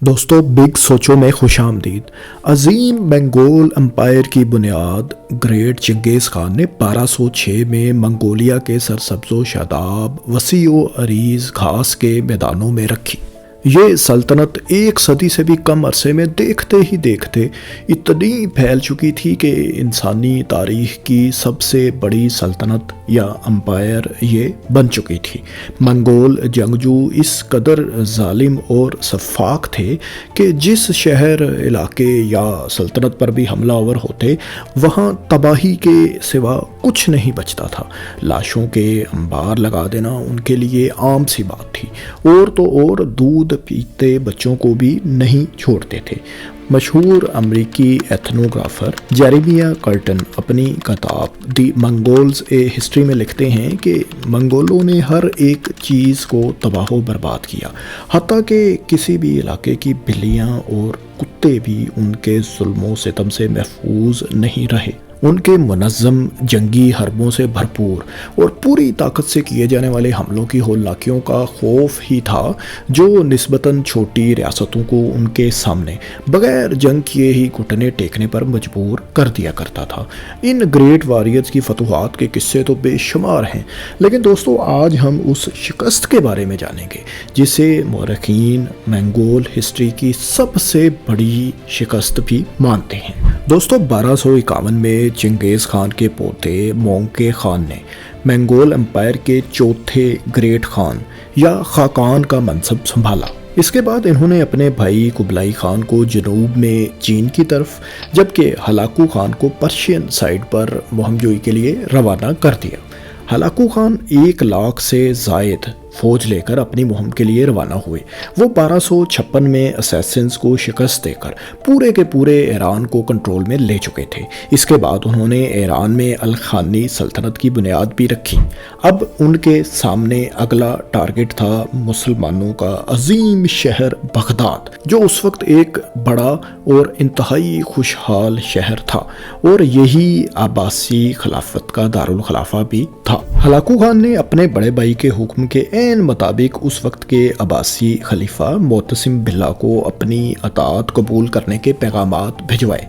دوستو بگ سوچو میں خوش آمدید۔ عظیم منگول امپائر کی بنیاد گریٹ چنگیز خان نے 1206 میں منگولیا کے سرسبز و شاداب وسیع و عریض گھاس کے میدانوں میں رکھی۔ یہ سلطنت ایک صدی سے بھی کم عرصے میں دیکھتے ہی دیکھتے اتنی پھیل چکی تھی کہ انسانی تاریخ کی سب سے بڑی سلطنت یا امپائر یہ بن چکی تھی۔ منگول جنگجو اس قدر ظالم اور سفاک تھے کہ جس شہر، علاقے یا سلطنت پر بھی حملہ آور ہوتے وہاں تباہی کے سوا کچھ نہیں بچتا تھا۔ لاشوں کے انبار لگا دینا ان کے لیے عام سی بات تھی، اور تو اور دودھ پیتے بچوں کو بھی نہیں چھوڑتے تھے۔ مشہور امریکی ایتھنوگرافر جیریمیہ کرٹن اپنی کتاب دی منگولز اے ہسٹری میں لکھتے ہیں کہ منگولوں نے ہر ایک چیز کو تباہ و برباد کیا، حتیٰ کہ کسی بھی علاقے کی بلیاں اور کتے بھی ان کے ظلم و ستم سے محفوظ نہیں رہے۔ ان کے منظم جنگی حربوں سے بھرپور اور پوری طاقت سے کیے جانے والے حملوں کی ہولناکیوں کا خوف ہی تھا جو نسبتاً چھوٹی ریاستوں کو ان کے سامنے بغیر جنگ کیے ہی گھٹنے ٹیکنے پر مجبور کر دیا کرتا تھا۔ ان گریٹ واریئرز کی فتوحات کے قصے تو بے شمار ہیں، لیکن دوستو آج ہم اس شکست کے بارے میں جانیں گے جسے مورخین منگول ہسٹری کی سب سے بڑی شکست بھی مانتے ہیں۔ دوستو 1251 میں چنگیز خان کے پوتے مونکے خان نے منگول امپائر کے چوتھے گریٹ خان یا خاقان کا منصب سنبھالا۔ اس کے بعد انہوں نے اپنے بھائی کبلائی خان کو جنوب میں چین کی طرف، جبکہ ہلاکو خان کو پرشین سائڈ پر مہم جوئی کے لیے روانہ کر دیا۔ ہلاکو خان 1,00,000 سے زائد فوج لے کر اپنی مہم کے لیے روانہ ہوئے۔ وہ 1256 میں اسیسنز کو شکست دے کر پورے کے پورے ایران کو کنٹرول میں لے چکے تھے۔ اس کے بعد انہوں نے ایران میں الخانی سلطنت کی بنیاد بھی رکھی۔ اب ان کے سامنے اگلا ٹارگٹ تھا مسلمانوں کا عظیم شہر بغداد، جو اس وقت ایک بڑا اور انتہائی خوشحال شہر تھا اور یہی عباسی خلافت کا دارالخلافہ بھی تھا۔ ہلاکو خان نے اپنے بڑے بھائی کے حکم کے مطابق اس وقت کے عباسی خلیفہ معتصم باللہ کو اپنی اطاعت قبول کرنے کے پیغامات بھجوائے،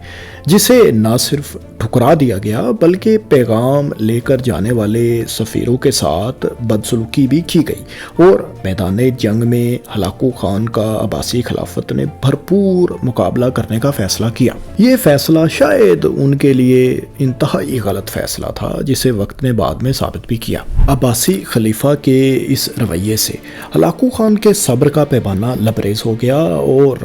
جسے نہ صرف ٹھکرا دیا گیا بلکہ پیغام لے کر جانے والے سفیروں کے ساتھ بدسلوکی بھی کی گئی، اور میدان جنگ میں ہلاکو خان کا عباسی خلافت نے بھرپور مقابلہ کرنے کا فیصلہ کیا۔ یہ فیصلہ شاید ان کے لیے انتہائی غلط فیصلہ تھا، جسے وقت نے بعد میں ثابت بھی کیا۔ عباسی خلیفہ کے اس رویے سے ہلاکو خان کے صبر کا پیمانہ لبریز ہو گیا اور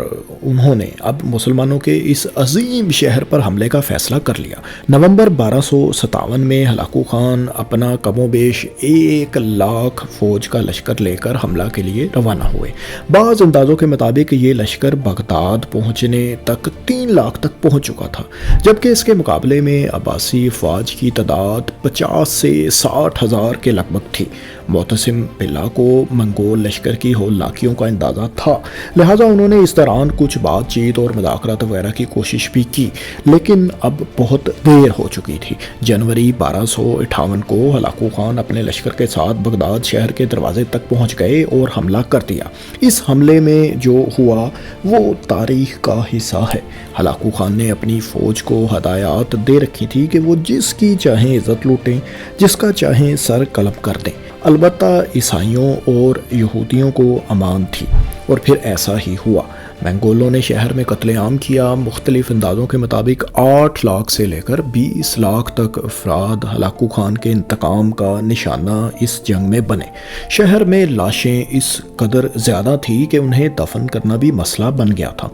انہوں نے اب مسلمانوں کے اس عظیم شہر پر حملے کا فیصلہ کر لیا۔ نومبر 1257 میں ہلاکو خان اپنا کم و بیش 1,00,000 فوج کا لشکر لے کر حملہ کے لیے روانہ ہوئے۔ بعض اندازوں کے مطابق یہ لشکر بغداد پہنچنے تک 3,00,000 تک پہنچ چکا تھا، جبکہ اس کے مقابلے میں عباسی فوج کی تعداد 50 سے 60,000 کے لگ بھگ تھی۔ معتصم باللہ کو منگول لشکر کی ہولناکیوں کا اندازہ تھا، لہٰذا انہوں نے اس دوران کچھ بات چیت اور مذاکرات وغیرہ کی کوشش بھی کی، لیکن اب بہت دیر ہو چکی تھی۔ جنوری 1258 کو ہلاکو خان اپنے لشکر کے ساتھ بغداد شہر کے دروازے تک پہنچ گئے اور حملہ کر دیا۔ اس حملے میں جو ہوا وہ تاریخ کا حصہ ہے۔ ہلاکو خان نے اپنی فوج کو ہدایات دے رکھی تھی کہ وہ جس کی چاہیں عزت لوٹیں، جس کا چاہیں سر قلم کر دیں، البتہ عیسائیوں اور یہودیوں کو امان تھی، اور پھر ایسا ہی ہوا۔ منگولوں نے شہر میں قتل عام کیا۔ مختلف اندازوں کے مطابق 8,00,000 سے لے کر 20,00,000 تک افراد ہلاکو خان کے انتقام کا نشانہ اس جنگ میں بنے۔ شہر میں لاشیں اس قدر زیادہ تھی کہ انہیں دفن کرنا بھی مسئلہ بن گیا تھا۔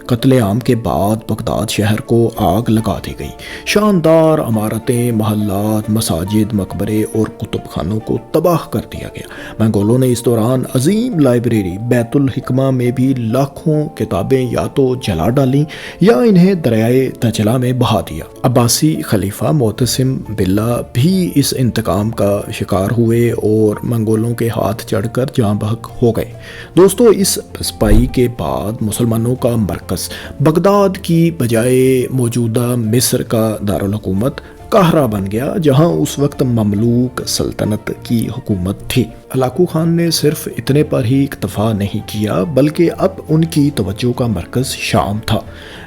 قتل عام کے بعد بغداد شہر کو آگ لگا دی گئی۔ شاندار عمارتیں، محلات، مساجد، مقبرے اور کتب خانوں کو تباہ کر دیا گیا۔ منگولوں نے اس دوران عظیم لائبریری بیت الحکمہ میں بھی لاکھوں کتابیں یا تو جلا ڈالیں یا انہیں دریائے دجلہ میں بہا دیا۔ عباسی خلیفہ معتصم باللہ بھی اس انتقام کا شکار ہوئے اور منگولوں کے ہاتھ چڑھ کر جاں بحق ہو گئے۔ دوستو اس پسپائی کے بعد مسلمانوں کا مرکز بغداد کی بجائے موجودہ مصر کا دارالحکومت قاہرہ بن گیا جہاں اس وقت مملوک سلطنت کی حکومت تھی۔ ہلاکو خان نے صرف اتنے پر ہی اکتفا نہیں کیا بلکہ اب ان کی توجہ کا مرکز شام تھا۔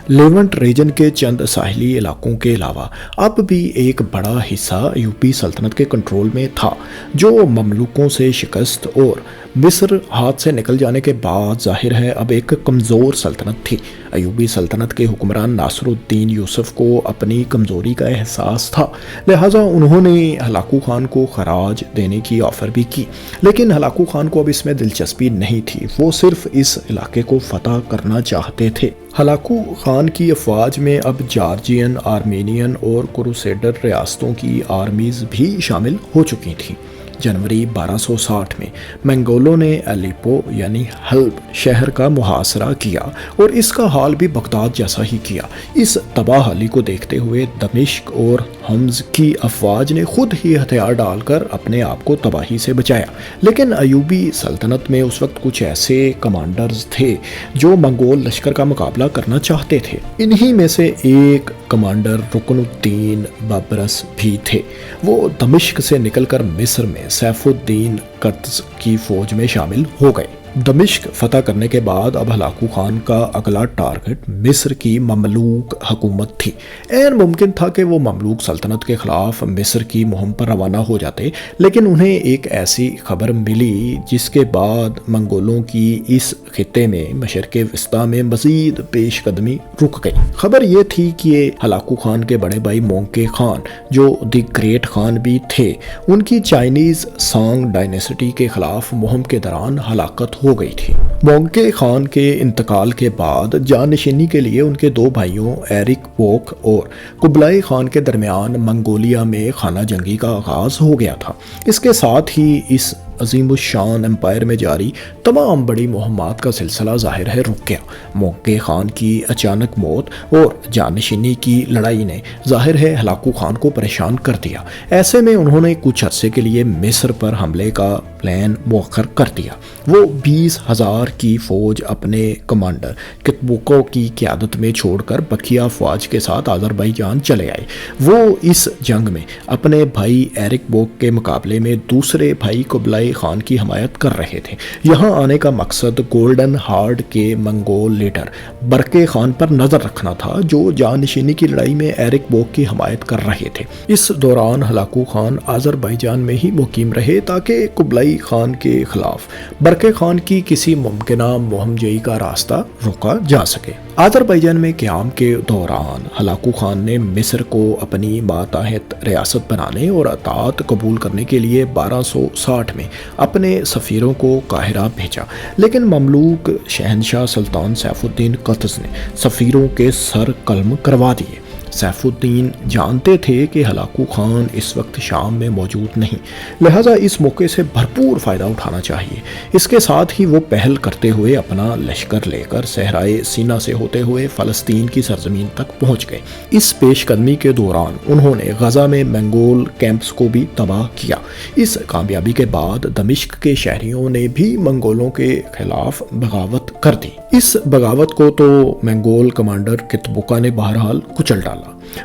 لیونٹ ریجن کے چند ساحلی علاقوں کے علاوہ اب بھی ایک بڑا حصہ ایوبی سلطنت کے کنٹرول میں تھا جو مملوکوں سے شکست اور مصر ہاتھ سے نکل جانے کے بعد ظاہر ہے اب ایک کمزور سلطنت تھی۔ ایوبی سلطنت کے حکمران ناصر الدین یوسف کو اپنی کمزوری کا احساس تھا، لہٰذا انہوں نے ہلاکو خان کو خراج دینے کی آفر بھی کی، لیکن ہلاکو خان کو اب اس میں دلچسپی نہیں تھی، وہ صرف اس علاقے کو فتح کرنا چاہتے تھے۔ ہلاکو خان کی افواج میں اب جارجین، آرمینین اور کروسیڈر ریاستوں کی آرمیز بھی شامل ہو چکی تھیں۔ جنوری 1260 میں منگولوں نے الیپو یعنی حلب شہر کا محاصرہ کیا اور اس کا حال بھی بغداد جیسا ہی کیا۔ اس تباہ حالی کو دیکھتے ہوئے دمشق اور حمص کی افواج نے خود ہی ہتھیار ڈال کر اپنے آپ کو تباہی سے بچایا، لیکن ایوبی سلطنت میں اس وقت کچھ ایسے کمانڈرز تھے جو منگول لشکر کا مقابلہ کرنا چاہتے تھے۔ انہی میں سے ایک کمانڈر رکن الدین بابرس بھی تھے۔ وہ دمشق سے نکل کر مصر میں سیف الدین قطز کی فوج میں شامل ہو گئے۔ دمشق فتح کرنے کے بعد اب ہلاکو خان کا اگلا ٹارگٹ مصر کی مملوک حکومت تھی۔ عین ممکن تھا کہ وہ مملوک سلطنت کے خلاف مصر کی مہم پر روانہ ہو جاتے، لیکن انہیں ایک ایسی خبر ملی جس کے بعد منگولوں کی اس خطے میں مشرق وسطیٰ میں مزید پیش قدمی رک گئی۔ خبر یہ تھی کہ ہلاکو خان کے بڑے بھائی مونکے خان جو دی گریٹ خان بھی تھے، ان کی چائنیز سانگ ڈائنیسٹی کے خلاف مہم کے دوران ہلاکت ہو گئی تھی۔ مونکے خان کے انتقال کے بعد جانشینی کے لیے ان کے دو بھائیوں ایرک بوک اور قبلائے خان کے درمیان منگولیا میں خانہ جنگی کا آغاز ہو گیا تھا۔ اس کے ساتھ ہی اس عظیم الشان امپائر میں جاری تمام بڑی مہمات کا سلسلہ ظاہر ہے رک گیا۔ مونکے خان کی اچانک موت اور جانشینی کی لڑائی نے ظاہر ہے ہلاکو خان کو پریشان کر دیا۔ ایسے میں انہوں نے کچھ عرصے کے لیے مصر پر حملے کا پلان مؤخر کر دیا۔ وہ 20,000 کی فوج اپنے کمانڈر کتبوکو کی قیادت میں چھوڑ کر بقیہ افواج کے ساتھ آذربائیجان چلے آئے۔ وہ اس جنگ میں اپنے بھائی ایرک بوک کے مقابلے میں دوسرے بھائی قبلائے خان کی حمایت کر رہے تھے۔ یہاں آنے کا مقصد گولڈن ہارڈ کے منگول لیڈر برقے خان پر نظر رکھنا تھا جو جانشینی کی لڑائی میں ایرک بوک کی حمایت کر رہے تھے۔ اس دوران ہلاکو خان آذربائیجان میں ہی مقیم رہے تاکہ قبلائے خان کے خلاف برقے خان کی کسی ممکنہ مہم جوئی کا راستہ روکا جا سکے۔ آذربائیجان میں قیام کے دوران ہلاکو خان نے مصر کو اپنی ماتحت ریاست بنانے اور اطاعت قبول کرنے کے لیے 1260 میں اپنے سفیروں کو قاہرہ بھیجا، لیکن مملوک شہنشاہ سلطان سیف الدین قطز نے سفیروں کے سر قلم کروا دیے۔ سیف الدین جانتے تھے کہ ہلاکو خان اس وقت شام میں موجود نہیں، لہٰذا اس موقع سے بھرپور فائدہ اٹھانا چاہیے۔ اس کے ساتھ ہی وہ پہل کرتے ہوئے اپنا لشکر لے کر صحرائے سینا سے ہوتے ہوئے فلسطین کی سرزمین تک پہنچ گئے۔ اس پیش قدمی کے دوران انہوں نے غزہ میں منگول کیمپس کو بھی تباہ کیا۔ اس کامیابی کے بعد دمشق کے شہریوں نے بھی منگولوں کے خلاف بغاوت کر دی۔ اس بغاوت کو تو منگول کمانڈر کتبوکا نے بہرحال کچل ڈالا۔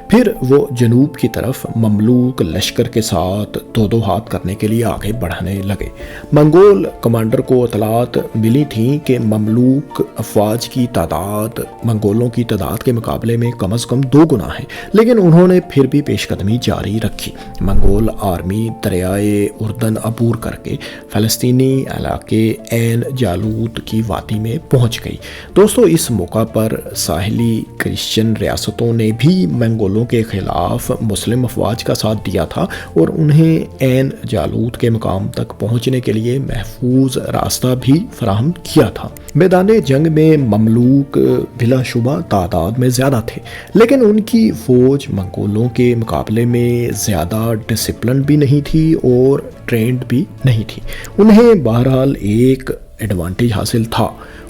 پھر وہ جنوب کی طرف مملوک لشکر کے ساتھ دو ہاتھ کرنے کے لیے آگے بڑھنے لگے۔ منگول کمانڈر کو اطلاعات ملی تھیں کہ مملوک افواج کی تعداد منگولوں کی تعداد کے مقابلے میں کم از کم 2 گنا ہے، لیکن انہوں نے پھر بھی پیش قدمی جاری رکھی۔ منگول آرمی دریائے اردن عبور کر کے فلسطینی علاقے عین جالوت کی وادی میں پہنچ گئی۔ دوستو، اس موقع پر ساحلی کرسچن ریاستوں نے بھی منگولوں کے خلاف مسلم افواج کا ساتھ دیا تھا اور انہیں عین جالوت کے مقام تک پہنچنے کے لیے محفوظ راستہ بھی فراہم کیا تھا۔ میدان جنگ میں مملوک بلا شبہ تعداد میں زیادہ تھے، لیکن ان کی فوج منگولوں کے مقابلے میں زیادہ ڈسپلن بھی نہیں تھی اور ٹرینڈ بھی نہیں تھی۔ انہیں بہرحال ایک ایڈوانٹیج حاصل تھا،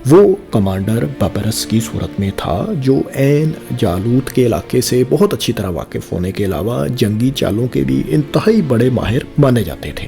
وہ کمانڈر بابرس کی صورت میں تھا جو عین جالوت کے علاقے سے بہت اچھی طرح واقف ہونے کے علاوہ جنگی چالوں کے بھی انتہائی بڑے ماہر مانے جاتے تھے۔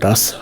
10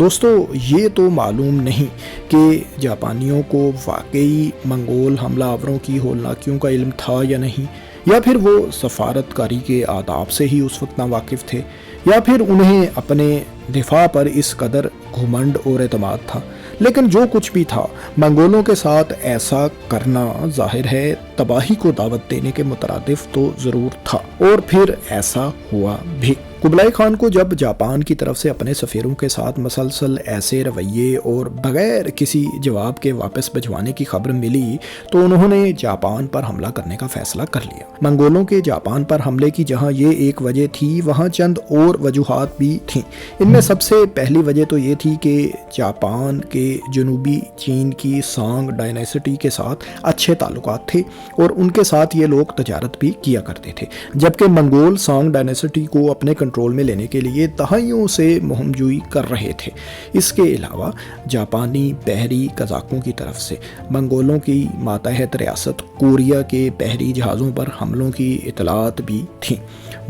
دوستو یہ تو معلوم نہیں کہ جاپانیوں کو واقعی منگول حملہ آوروں کی ہولناکیوں کا علم تھا یا نہیں، یا پھر وہ سفارت کاری کے آداب سے ہی اس وقت ناواقف تھے، یا پھر انہیں اپنے دفاع پر اس قدر گھمنڈ اور اعتماد تھا۔ لیکن جو کچھ بھی تھا، منگولوں کے ساتھ ایسا کرنا ظاہر ہے تباہی کو دعوت دینے کے مترادف تو ضرور تھا، اور پھر ایسا ہوا بھی۔ قبلائی خان کو جب جاپان کی طرف سے اپنے سفیروں کے ساتھ مسلسل ایسے رویے اور بغیر کسی جواب کے واپس بھجوانے کی خبر ملی تو انہوں نے جاپان پر حملہ کرنے کا فیصلہ کر لیا۔ منگولوں کے جاپان پر حملے کی جہاں یہ ایک وجہ تھی، وہاں چند اور وجوہات بھی تھیں۔ ان میں سب سے پہلی وجہ تو یہ تھی کہ جاپان کے جنوبی چین کی سانگ ڈائناسٹی کے ساتھ اچھے تعلقات تھے اور ان کے ساتھ یہ لوگ تجارت بھی کیا کرتے تھے، جبکہ منگول سانگ ڈائناسٹی کو اپنے کنٹرول میں لینے کے لیے دہائیوں سے مہم جوئی کر رہے تھے۔ اس کے علاوہ جاپانی بحری قزاقوں کی طرف سے منگولوں کی ماتحت ریاست کوریا کے بحری جہازوں پر حملوں کی اطلاعات بھی تھیں۔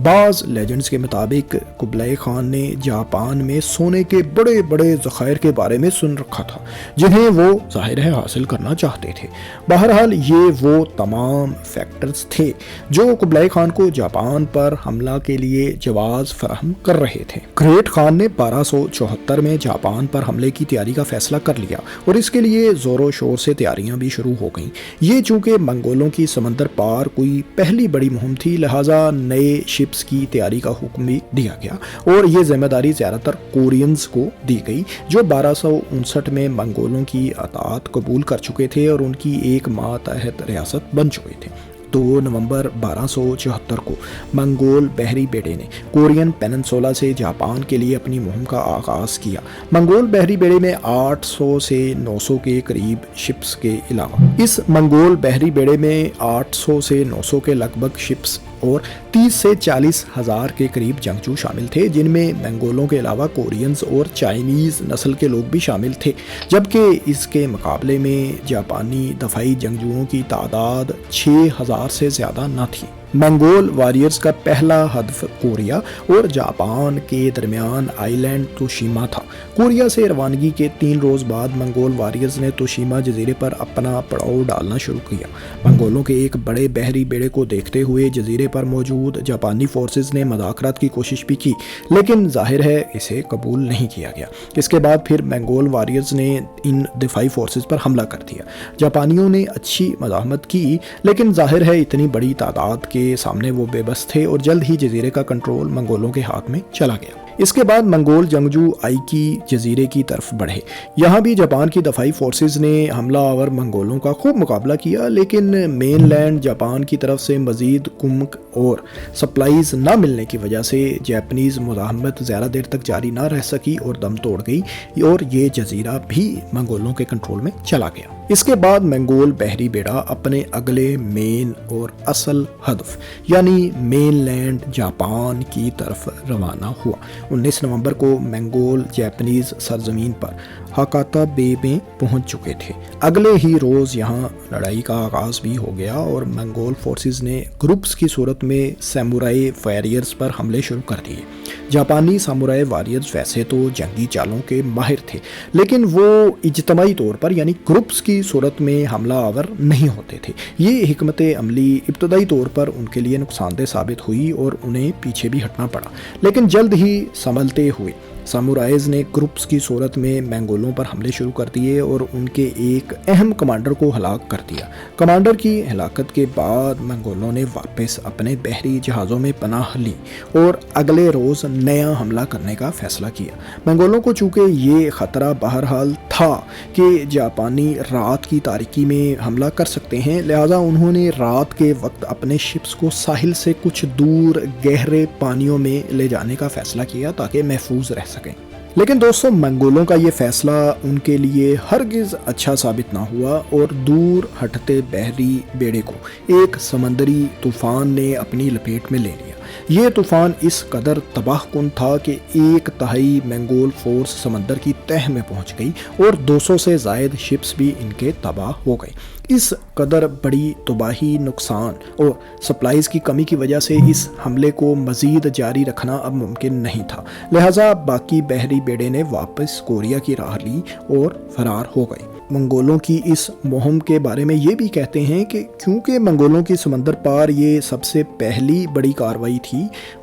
بعض لیجنڈز کے مطابق قبلائی خان نے جاپان میں سونے کے بڑے بڑے ذخائر کے بارے میں سن رکھا تھا، جنہیں وہ ظاہر ہے حاصل کرنا چاہتے تھے۔ بہرحال یہ وہ تمام فیکٹرز تھے جو قبلائی خان کو جاپان پر حملہ کے لیے جواز فراہم کر رہے تھے۔ گریٹ خان نے 1274 میں جاپان پر حملے کی تیاری کا فیصلہ کر لیا اور اس کے لیے زور و شور سے تیاریاں بھی شروع ہو گئیں۔ یہ چونکہ منگولوں کی سمندر پار کوئی پہلی بڑی مہم تھی، لہٰذا نئے شپس کی تیاری کا حکم بھی دیا گیا اور یہ ذمہ داری زیادہ تر کورینز کو دی گئی، جو 1259 میں منگولوں کی اطاعت قبول کر چکے تھے اور ان کی ایک ماتحت ریاست بن چکے تھے۔ 2 نومبر 1274 کو منگول بحری بیڑے نے کورین پیننسولا سے جاپان کے لیے اپنی مہم کا آغاز کیا۔ منگول بحری بیڑے میں 800 سے 900 کے قریب شپس کے علاوہ اس منگول بحری بیڑے میں 800 سے 900 کے لگ بھگ شپس اور 30 سے 40 ہزار کے قریب جنگجو شامل تھے، جن میں منگولوں کے علاوہ کورینز اور چائنیز نسل کے لوگ بھی شامل تھے، جبکہ اس کے مقابلے میں جاپانی دفاعی جنگجوؤں کی تعداد 6000 سے زیادہ نہ تھی۔ منگول واریئرز کا پہلا ہدف کوریا اور جاپان کے درمیان آئی لینڈ توشیما تھا۔ کوریا سے روانگی کے 3 روز بعد منگول واریئرز نے توشیما جزیرے پر اپنا پڑاؤ ڈالنا شروع کیا۔ منگولوں کے ایک بڑے بحری بیڑے کو دیکھتے ہوئے جزیرے پر موجود جاپانی فورسز نے مذاکرات کی کوشش بھی کی، لیکن ظاہر ہے اسے قبول نہیں کیا گیا۔ اس کے بعد پھر منگول واریئرز نے ان دفاعی فورسز پر حملہ کر دیا۔ جاپانیوں نے اچھی مزاحمت کی، لیکن ظاہر ہے اتنی بڑی تعداد کے سامنے وہ بے بس تھے اور جلد ہی جزیرے کا کنٹرول منگولوں کے ہاتھ میں چلا گیا۔ اس کے بعد منگول جنگجو آئیکی جزیرے کی طرف بڑھے۔ یہاں بھی جاپان کی دفاعی فورسز نے حملہ آور منگولوں کا خوب مقابلہ کیا، لیکن مین لینڈ جاپان کی طرف سے مزید کمک اور سپلائیز نہ ملنے کی وجہ سے جاپنیز مزاحمت زیادہ دیر تک جاری نہ رہ سکی اور دم توڑ گئی اور یہ جزیرہ بھی منگولوں کے کنٹرول میں چلا گیا۔ اس کے بعد منگول بحری بیڑا اپنے اگلے مین اور اصل ہدف یعنی مین لینڈ جاپان کی طرف روانہ ہوا۔ 19 نومبر کو منگول جاپنیز سرزمین پر ہاکاتا بے میں پہنچ چکے تھے۔ اگلے ہی روز یہاں لڑائی کا آغاز بھی ہو گیا اور منگول فورسز نے گروپس کی صورت میں سامورائی واریئرز پر حملے شروع کر دیے۔ جاپانی سامورائی واریئرز ویسے تو جنگی چالوں کے ماہر تھے، لیکن وہ اجتماعی طور پر یعنی گروپس کی صورت میں حملہ آور نہیں ہوتے تھے۔ یہ حکمت عملی ابتدائی طور پر ان کے لیے نقصان دہ ثابت ہوئی اور انہیں پیچھے بھی ہٹنا پڑا، لیکن جلد ہی سنبھلتے ہوئے سامورائیز نے گروپس کی صورت میں منگولوں پر حملے شروع کر دیے اور ان کے ایک اہم کمانڈر کو ہلاک کر دیا۔ کمانڈر کی ہلاکت کے بعد منگولوں نے واپس اپنے بحری جہازوں میں پناہ لی اور اگلے روز نیا حملہ کرنے کا فیصلہ کیا۔ منگولوں کو چونکہ یہ خطرہ بہرحال تھا کہ جاپانی رات کی تاریکی میں حملہ کر سکتے ہیں، لہٰذا انہوں نے رات کے وقت اپنے شپس کو ساحل سے کچھ دور گہرے پانیوں میں لے جانے کا فیصلہ کیا تاکہ محفوظ رہ سکیں۔ لیکن دوستوں، منگولوں کا یہ فیصلہ ان کے لیے ہرگز اچھا ثابت نہ ہوا اور دور ہٹتے بحری بیڑے کو ایک سمندری طوفان نے اپنی لپیٹ میں لے لیا۔ یہ طوفان اس قدر تباہ کن تھا کہ 1/3 منگول فورس سمندر کی تہہ میں پہنچ گئی اور 200 سے زائد شپس بھی ان کے تباہ ہو گئے۔ اس قدر بڑی تباہی، نقصان اور سپلائز کی کمی کی وجہ سے اس حملے کو مزید جاری رکھنا اب ممکن نہیں تھا، لہٰذا باقی بحری بیڑے نے واپس کوریا کی راہ لی اور فرار ہو گئے۔ منگولوں کی اس مہم کے بارے میں یہ بھی کہتے ہیں کہ کیونکہ منگولوں کی سمندر پار یہ سب سے پہلی بڑی کارروائی تھی،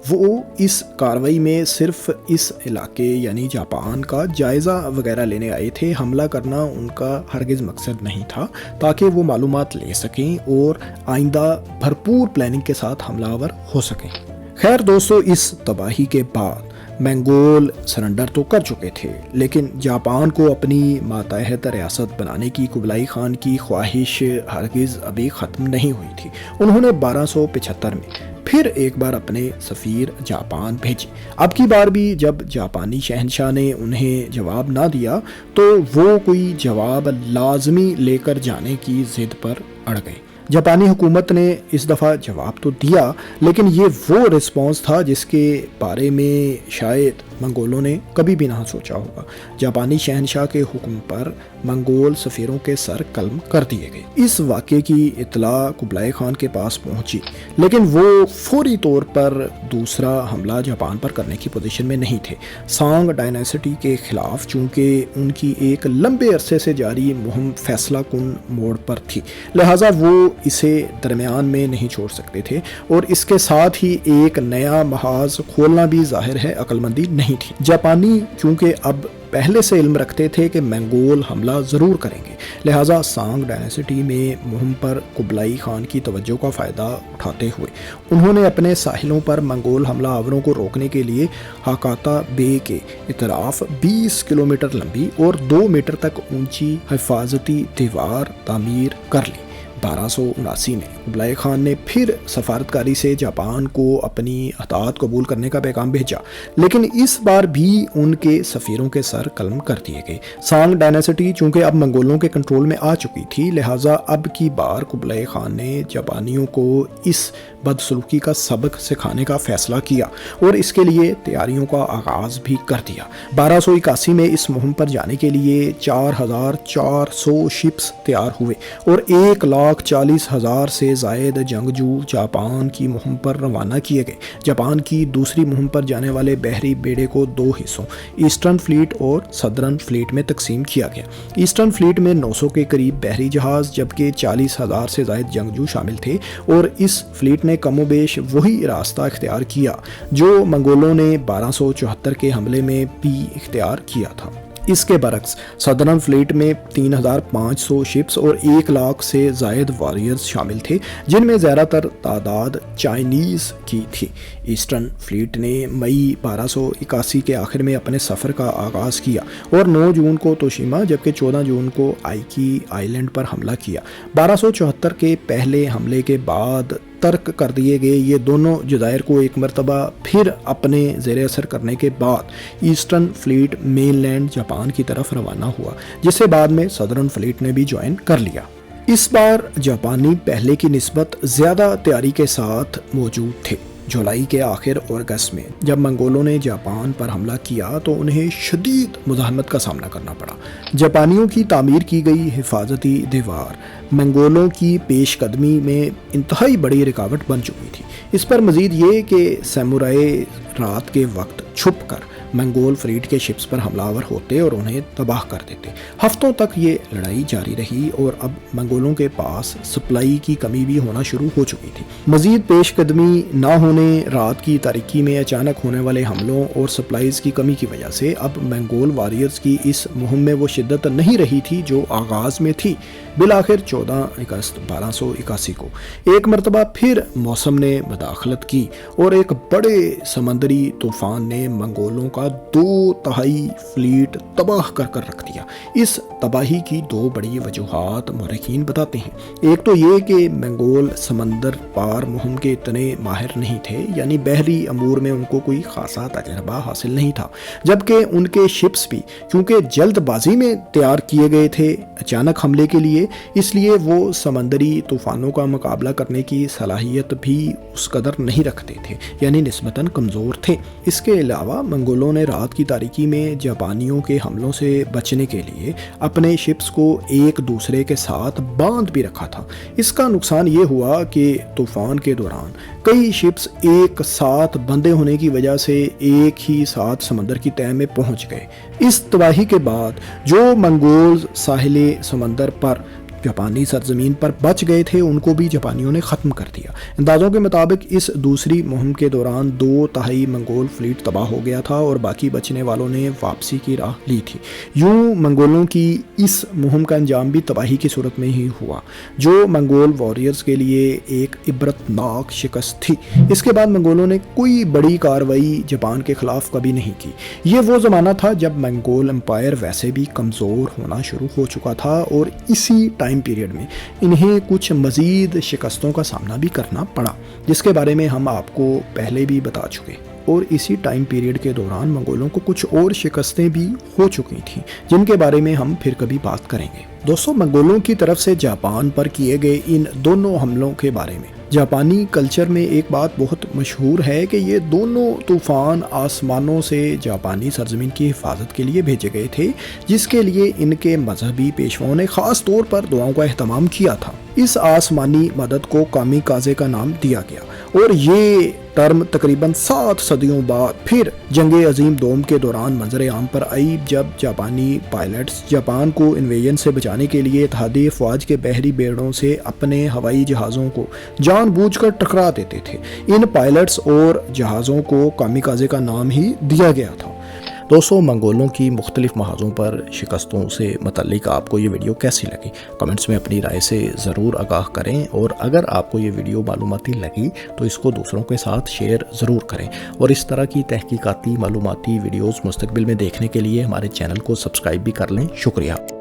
وہ اس کارروائی میں صرف اس علاقے یعنی جاپان کا جائزہ وغیرہ لینے آئے تھے۔ حملہ کرنا ان کا ہرگز مقصد نہیں تھا تاکہ وہ معلومات لے سکیں اور آئندہ بھرپور پلاننگ کے ساتھ حملہ آور ہو سکیں۔ خیر دوستو، اس تباہی کے بعد منگول سرنڈر تو کر چکے تھے، لیکن جاپان کو اپنی ماتحت ریاست بنانے کی کبلائی خان کی خواہش ہرگز ابھی ختم نہیں ہوئی تھی۔ انہوں نے 1275 میں پھر ایک بار اپنے سفیر جاپان بھیجے۔ اب کی بار بھی جب جاپانی شہنشاہ نے انہیں جواب نہ دیا تو وہ کوئی جواب لازمی لے کر جانے کی ضد پر اڑ گئے۔ جاپانی حکومت نے اس دفعہ جواب تو دیا، لیکن یہ وہ رسپانس تھا جس کے بارے میں شاید منگولوں نے کبھی بھی نہ سوچا ہوگا۔ جاپانی شہنشاہ کے حکم پر منگول سفیروں کے سر قلم کر دیے گئے۔ اس واقعے کی اطلاع کبلائی خان کے پاس پہنچی، لیکن وہ فوری طور پر دوسرا حملہ جاپان پر کرنے کی پوزیشن میں نہیں تھے۔ سانگ ڈائناسٹی کے خلاف چونکہ ان کی ایک لمبے عرصے سے جاری مہم فیصلہ کن موڑ پر تھی، لہٰذا وہ اسے درمیان میں نہیں چھوڑ سکتے تھے، اور اس کے ساتھ ہی ایک نیا محاذ کھولنا بھی ظاہر ہے عقل مندی نہیں تھی۔ جاپانی چونکہ اب پہلے سے علم رکھتے تھے کہ منگول حملہ ضرور کریں گے، لہٰذا سانگ ڈائناسٹی میں مہم پر کبلائی خان کی توجہ کا فائدہ اٹھاتے ہوئے انہوں نے اپنے ساحلوں پر منگول حملہ آوروں کو روکنے کے لیے ہاکاتا بے کے اطراف 20 کلومیٹر لمبی اور 2 میٹر تک اونچی حفاظتی دیوار تعمیر کر لی۔ 1279 میں کبلائی خان نے پھر سفارتکاری سے جاپان کو اپنی اطاعت قبول کرنے کا پیغام بھیجا، لیکن اس بار بھی ان کے سفیروں کے سر قلم کر دیے گئے۔ سانگ ڈائناسٹی چونکہ اب منگولوں کے کنٹرول میں آ چکی تھی، لہٰذا اب کی بار کبلائی خان نے جاپانیوں کو اس بدسلوکی کا سبق سکھانے کا فیصلہ کیا اور اس کے لیے تیاریوں کا آغاز بھی کر دیا۔ 1281 میں اس مہم پر جانے کے لیے 4400 شپس تیار ہوئے اور 1,40,000 سے زائد جنگجو جاپان کی مہم پر روانہ کیے گئے۔ جاپان کی دوسری مہم پر جانے والے بحری بیڑے کو 2 حصوں، ایسٹرن فلیٹ اور سدرن فلیٹ میں تقسیم کیا گیا۔ ایسٹرن فلیٹ میں 900 کے قریب بحری جہاز جبکہ 40,000 سے زائد جنگجو شامل تھے، اور اس فلیٹ نے کم و بیش وہی راستہ اختیار کیا جو منگولوں نے 1274 کے حملے میں بھی اختیار کیا تھا۔ اس کے برعکس سدرن فلیٹ میں 3,500 شپس اور 1,00,000 سے زائد واریئرز شامل تھے، جن میں زیادہ تر تعداد چائنیز کی تھی۔ ایسٹرن فلیٹ نے مئی 1281 کے آخر میں اپنے سفر کا آغاز کیا اور 9 جون کو توشیما جبکہ 14 جون کو آئیکی آئی لینڈ پر حملہ کیا۔ 1274 کے پہلے حملے کے بعد ترک کر دیے گئے یہ دونوں جزائر کو ایک مرتبہ پھر اپنے زیر اثر کرنے کے بعد ایسٹرن فلیٹ مین لینڈ جاپان کی طرف روانہ ہوا، جسے بعد میں سدرن فلیٹ نے بھی جوائن کر لیا۔ اس بار جاپانی پہلے کی نسبت زیادہ تیاری کے ساتھ موجود تھے۔ جولائی کے آخر اور اگست میں جب منگولوں نے جاپان پر حملہ کیا تو انہیں شدید مزاحمت کا سامنا کرنا پڑا۔ جاپانیوں کی تعمیر کی گئی حفاظتی دیوار منگولوں کی پیش قدمی میں انتہائی بڑی رکاوٹ بن چکی تھی۔ اس پر مزید یہ کہ سامورائی رات کے وقت چھپ کر منگول فلیٹ کے شپس پر حملہ آور ہوتے اور انہیں تباہ کر دیتے۔ ہفتوں تک یہ لڑائی جاری رہی اور اب منگولوں کے پاس سپلائی کی کمی بھی ہونا شروع ہو چکی تھی۔ مزید پیش قدمی نہ ہونے، رات کی تاریکی میں اچانک ہونے والے حملوں اور سپلائیز کی کمی کی وجہ سے اب منگول واریئرز کی اس مہم میں وہ شدت نہیں رہی تھی جو آغاز میں تھی۔ بالآخر 14 اگست 1281 کو ایک مرتبہ پھر موسم نے مداخلت کی اور ایک بڑے سمندری طوفان نے منگولوں کا کا 2/3 فلیٹ تباہ کر رکھ دیا۔ اس تباہی کی 2 بڑی وجوہات مورخین بتاتے ہیں۔ ایک تو یہ کہ منگول سمندر پار مہم کے اتنے ماہر نہیں تھے، یعنی بحری امور میں ان کو کوئی خاصا تجربہ حاصل نہیں تھا، جبکہ ان کے شپس بھی کیونکہ جلد بازی میں تیار کیے گئے تھے اچانک حملے کے لیے، اس لیے وہ سمندری طوفانوں کا مقابلہ کرنے کی صلاحیت بھی اس قدر نہیں رکھتے تھے، یعنی نسبتاً کمزور تھے۔ اس کے علاوہ منگولوں نے رات کی تاریکی میں جاپانیوں کے حملوں سے بچنے کے لیے اپنے شپس کو ایک دوسرے کے ساتھ باندھ بھی رکھا تھا۔ اس کا نقصان یہ ہوا کہ طوفان کے دوران کئی شپس ایک ساتھ بندھے ہونے کی وجہ سے ایک ہی ساتھ سمندر کی تہہ میں پہنچ گئے۔ اس تباہی کے بعد جو منگول ساحل سمندر پر جاپانی سرزمین پر بچ گئے تھے ان کو بھی جاپانیوں نے ختم کر دیا۔ اندازوں کے مطابق اس دوسری مہم کے دوران 2/3 منگول فلیٹ تباہ ہو گیا تھا اور باقی بچنے والوں نے واپسی کی راہ لی تھی۔ یوں منگولوں کی اس مہم کا انجام بھی تباہی کی صورت میں ہی ہوا، جو منگول واریئرز کے لیے ایک عبرتناک شکست تھی۔ اس کے بعد منگولوں نے کوئی بڑی کارروائی جاپان کے خلاف کبھی نہیں کی۔ یہ وہ زمانہ تھا جب منگول امپائر ویسے بھی کمزور ہونا شروع ہو چکا تھا اور اسی ٹائم پیریڈ میں انہیں کچھ مزید شکستوں کا سامنا بھی کرنا پڑا، جس کے بارے میں ہم آپ کو پہلے بھی بتا چکے، اور اسی ٹائم پیریڈ کے دوران منگولوں کو کچھ اور شکستیں بھی ہو چکی تھیں جن کے بارے میں ہم پھر کبھی بات کریں گے۔ دوستوں، منگولوں کی طرف سے جاپان پر کیے گئے ان دونوں حملوں کے بارے میں جاپانی کلچر میں ایک بات بہت مشہور ہے کہ یہ دونوں طوفان آسمانوں سے جاپانی سرزمین کی حفاظت کے لیے بھیجے گئے تھے، جس کے لیے ان کے مذہبی پیشواؤں نے خاص طور پر دعاؤں کا اہتمام کیا تھا۔ اس آسمانی مدد کو کامی کازے کا نام دیا گیا، اور یہ ٹرم تقریباً 7 صدیوں بعد پھر جنگ عظیم دوم کے دوران منظر عام پر آئی، جب جاپانی پائلٹس جاپان کو انویژن سے بچانے کے لیے اتحادی افواج کے بحری بیڑوں سے اپنے ہوائی جہازوں کو جان بوجھ کر ٹکرا دیتے تھے۔ ان پائلٹس اور جہازوں کو کامی کازے کا نام ہی دیا گیا تھا۔ دوستوں، منگولوں کی مختلف محاذوں پر شکستوں سے متعلق آپ کو یہ ویڈیو کیسی لگی؟ کمنٹس میں اپنی رائے سے ضرور آگاہ کریں، اور اگر آپ کو یہ ویڈیو معلوماتی لگی تو اس کو دوسروں کے ساتھ شیئر ضرور کریں، اور اس طرح کی تحقیقاتی معلوماتی ویڈیوز مستقبل میں دیکھنے کے لیے ہمارے چینل کو سبسکرائب بھی کر لیں۔ شکریہ۔